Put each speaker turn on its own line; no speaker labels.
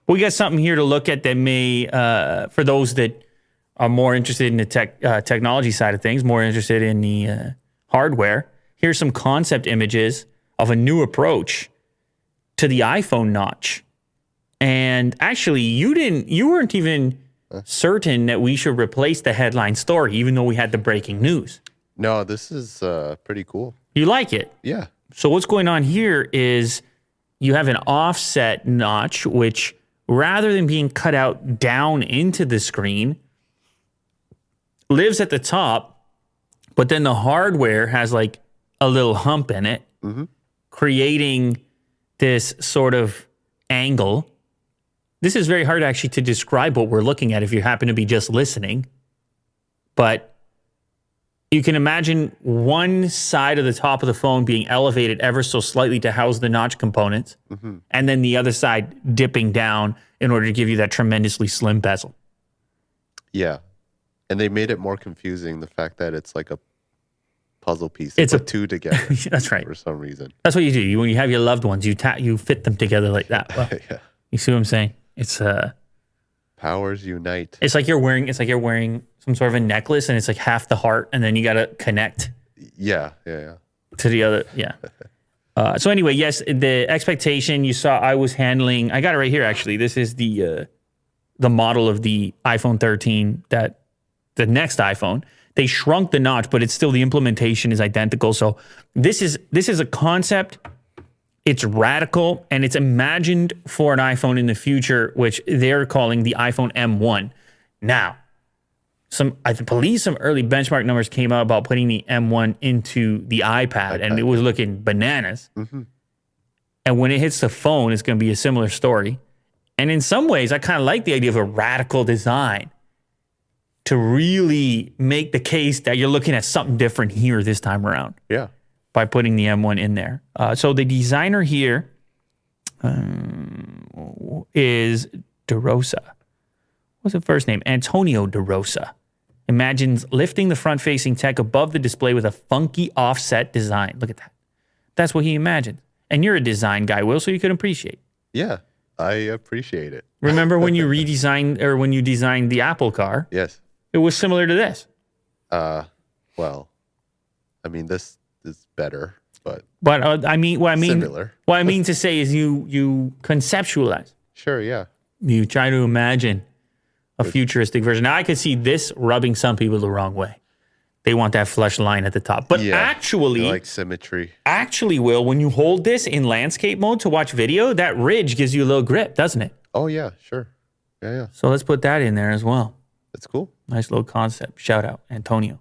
We got something here to look at that may, for those that are more interested in the technology side of things, more interested in the hardware. Here's some concept images of a new approach to the iPhone notch. And actually, you weren't even certain that we should replace the headline story, even though we had the breaking news.
No, this is pretty cool.
You like it?
Yeah.
So what's going on here is you have an offset notch, which rather than being cut out down into the screen, lives at the top, but then the hardware has like a little hump in it, creating this sort of angle. This is very hard actually to describe what we're looking at if you happen to be just listening. But you can imagine one side of the top of the phone being elevated ever so slightly to house the notch components, and then the other side dipping down in order to give you that tremendously slim bezel.
Yeah. And they made it more confusing, the fact that it's like a puzzle piece.
It's
a two together.
That's right.
For some reason.
That's what you do. When you have your loved ones, you fit them together like that. Well,
Yeah.
You see what I'm saying? It's
Powers unite.
It's like you're wearing some sort of a necklace, and it's like half the heart, and then you got to connect.
Yeah.
To the other. Yeah. So anyway, yes, the expectation you saw. I got it right here. Actually, this is the model of the iPhone 13 that the next iPhone. They shrunk the notch, but it's still, the implementation is identical. So this is a concept. It's radical, and it's imagined for an iPhone in the future, which they're calling the iPhone M1. Now, I believe some early benchmark numbers came out about putting the M1 into the iPad, and it was looking bananas. And when it hits the phone, it's going to be a similar story. And in some ways, I kind of like the idea of a radical design to really make the case that you're looking at something different here this time around.
Yeah.
By putting the M1 in there. So the designer here is DeRosa. What's the first name? Antonio DeRosa. Imagines lifting the front-facing tech above the display with a funky offset design. Look at that. That's what he imagined. And you're a design guy, Will, so you can appreciate.
Yeah, I appreciate it.
Remember when you when you designed the Apple car?
Yes.
It was similar to this.
Well, I mean, this is better, but
similar. What I mean to say is you conceptualize.
Sure, yeah.
You try to imagine a futuristic version. Now, I could see this rubbing some people the wrong way. They want that flush line at the top. But actually,
they like symmetry.
Actually, Will, when you hold this in landscape mode to watch video, that ridge gives you a little grip, doesn't it?
Oh, yeah, sure. Yeah.
So let's put that in there as well.
That's cool.
Nice little concept. Shout out, Antonio.